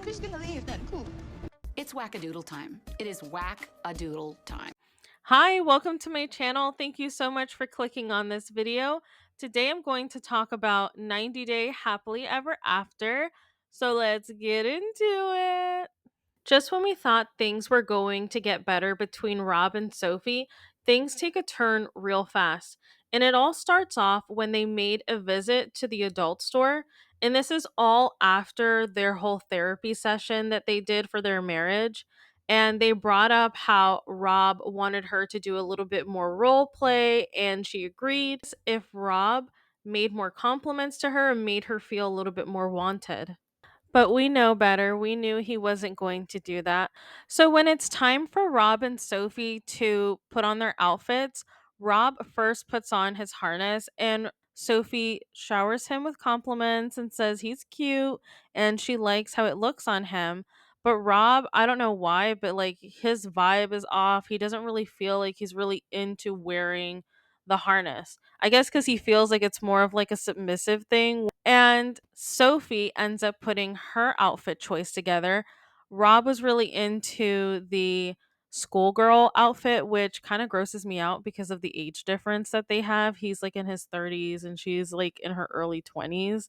just gonna leave then. Cool. It's whack-a-doodle time. It is whack-a-doodle time. Hi, welcome to my channel. Thank you so much for clicking on this video. Today I'm going to talk about 90 Day Happily Ever After. So let's get into it. Just when we thought things were going to get better between Rob and Sophie, things take a turn real fast. And it all starts off when they made a visit to the adult store. And this is all after their whole therapy session that they did for their marriage. And they brought up how Rob wanted her to do a little bit more role play, and she agreed if Rob made more compliments to her and made her feel a little bit more wanted. But we know better. We knew he wasn't going to do that. So when it's time for Rob and Sophie to put on their outfits, Rob first puts on his harness and Sophie showers him with compliments and says he's cute and she likes how it looks on him. But Rob, I don't know why, but like his vibe is off. He doesn't really feel like he's really into wearing the harness. I guess because he feels like it's more of like a submissive thing. And Sophie ends up putting her outfit choice together. Rob was really into the schoolgirl outfit, which kind of grosses me out because of the age difference that they have. He's like in his 30s and she's like in her early 20s.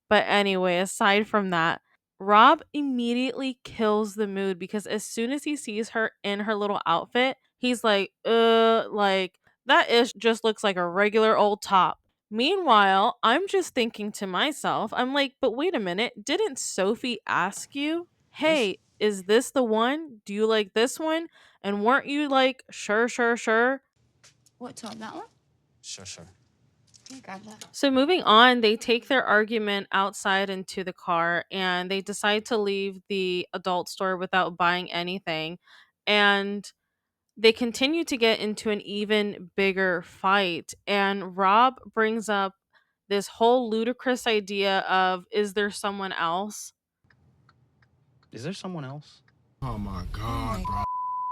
But anyway, aside from that, Rob immediately kills the mood because as soon as he sees her in her little outfit, he's like that ish just looks like a regular old top. Meanwhile, I'm just thinking to myself, I'm like, but wait a minute, didn't Sophie ask you, This? hey, is this the one? Do you like this one? And weren't you like, sure, sure, sure? What top? That one? Sure. Okay, grab that. So moving on, they take their argument outside into the car and they decide to leave the adult store without buying anything. And they continue to get into an even bigger fight. And Rob brings up this whole ludicrous idea of, is there someone else? Is there someone else? Oh my Oh god, my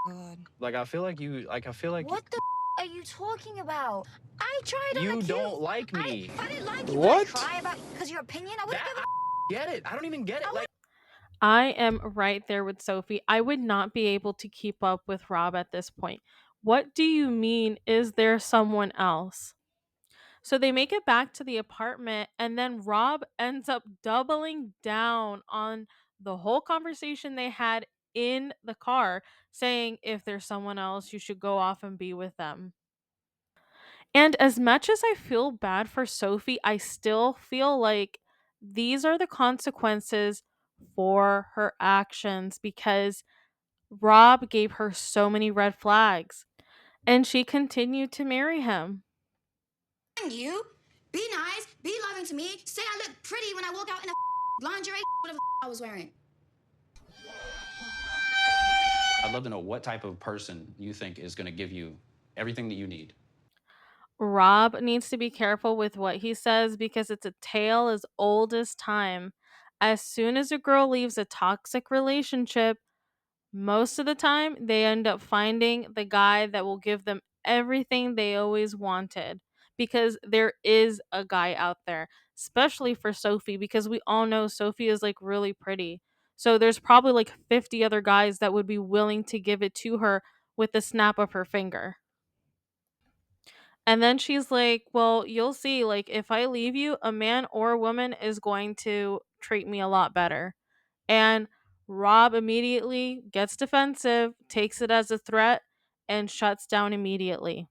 bro. god. Like I feel like What the are you talking about? I tried on you a don't like me. If I didn't like you, What? would I cry about because your opinion? I wouldn't That get it. I don't even get it. Like I am right there with Sophie. I would not be able to keep up with Rob at this point. What do you mean, is there someone else? So they make it back to the apartment, and then Rob ends up doubling down on the whole conversation they had in the car, saying, if there's someone else, you should go off and be with them. And as much as I feel bad for Sophie, I still feel like these are the consequences for her actions because Rob gave her so many red flags and she continued to marry him. you. Be nice, be loving to me. Say I look pretty when I walk out in a lingerie, whatever I was wearing. I'd love to know what type of person you think is going to give you everything that you need. Rob needs to be careful with what he says because it's a tale as old as time. As soon as a girl leaves a toxic relationship, most of the time they end up finding the guy that will give them everything they always wanted because there is a guy out there, especially for Sophie, because we all know Sophie is like really pretty. So there's probably like 50 other guys that would be willing to give it to her with the snap of her finger. And then she's like, well, you'll see. Like, if I leave you, a man or a woman is going to treat me a lot better. And Rob immediately gets defensive, takes it as a threat, and shuts down immediately.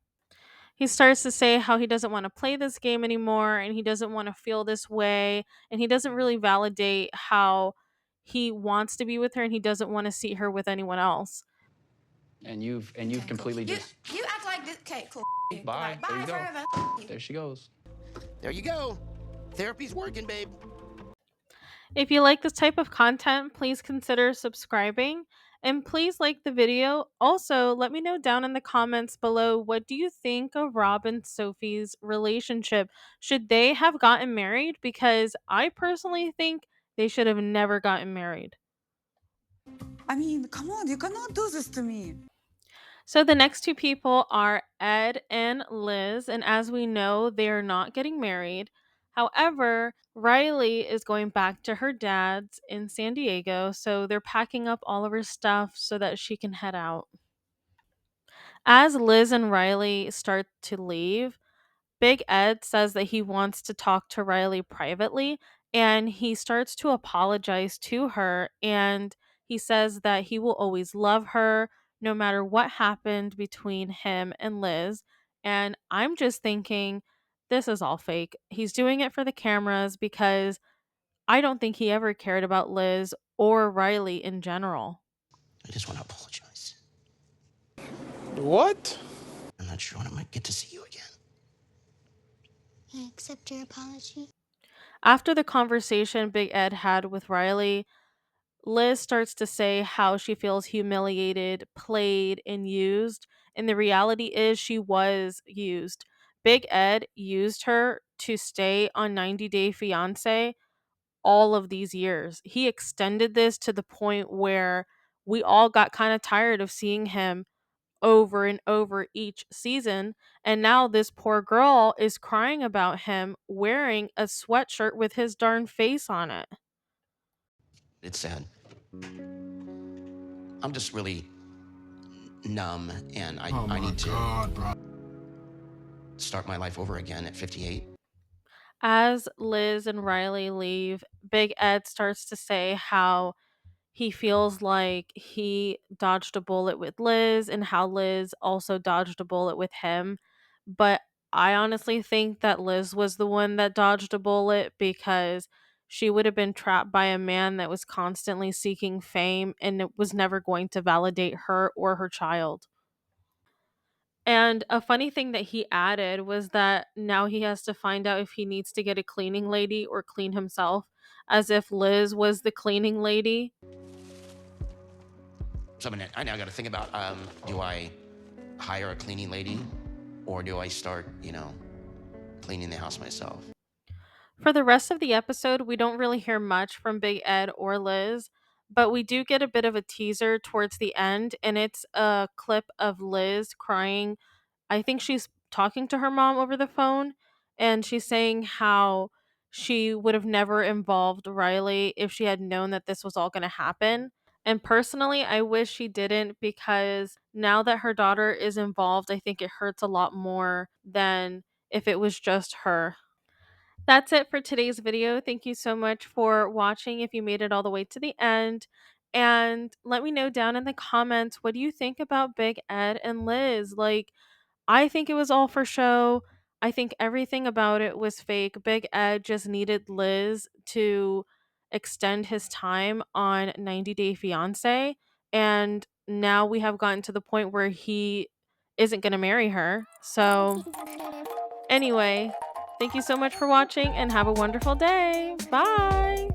He starts to say how he doesn't want to play this game anymore and he doesn't want to feel this way. And he doesn't really validate how he wants to be with her and he doesn't want to see her with anyone else. And you've Okay, completely cool. just You act like this. Okay, cool. bye. Bye There you go. forever. There she goes. There you go. Therapy's working, babe. If you like this type of content, please consider subscribing and please like the video. Also, let me know down in the comments below, what do you think of Rob and Sophie's relationship? Should they have gotten married? Because I personally think they should have never gotten married. I mean, come on, you cannot do this to me. So the next two people are Ed and Liz, and as we know, they are not getting married. However, Riley is going back to her dad's in San Diego, so they're packing up all of her stuff so that she can head out. As Liz and Riley start to leave, Big Ed says that he wants to talk to Riley privately, and he starts to apologize to her, and he says that he will always love her no matter what happened between him and Liz. And I'm just thinking, this is all fake. He's doing it for the cameras because I don't think he ever cared about Liz or Riley in general. I just want to apologize. What? I'm not sure when I might get to see you again. I accept your apology. After the conversation Big Ed had with Riley, Liz starts to say how she feels humiliated, played, and used. And the reality is, she was used. Big Ed used her to stay on 90 Day Fiancé all of these years. He extended this to the point where we all got kind of tired of seeing him over and over each season. And now this poor girl is crying about him wearing a sweatshirt with his darn face on it. It's sad. I'm just really numb, and I need to start my life over again at 58. As Liz and Riley leave, Big Ed starts to say how he feels like he dodged a bullet with Liz and how Liz also dodged a bullet with him. But I honestly think that Liz was the one that dodged a bullet because she would have been trapped by a man that was constantly seeking fame and it was never going to validate her or her child. And a funny thing that he added was that now he has to find out if he needs to get a cleaning lady or clean himself, as if Liz was the cleaning lady. So I now got to think about, do I hire a cleaning lady, or do I start, cleaning the house myself? For the rest of the episode, we don't really hear much from Big Ed or Liz, but we do get a bit of a teaser towards the end, and it's a clip of Liz crying. I think she's talking to her mom over the phone, and she's saying how she would have never involved Riley if she had known that this was all going to happen. And personally, I wish she didn't because now that her daughter is involved, I think it hurts a lot more than if it was just her. That's it for today's video. Thank you so much for watching if you made it all the way to the end. And let me know down in the comments, what do you think about Big Ed and Liz? Like, I think it was all for show. I think everything about it was fake. Big Ed just needed Liz to extend his time on 90 Day Fiancé. And now we have gotten to the point where he isn't going to marry her. So, anyway, thank you so much for watching and have a wonderful day. Bye.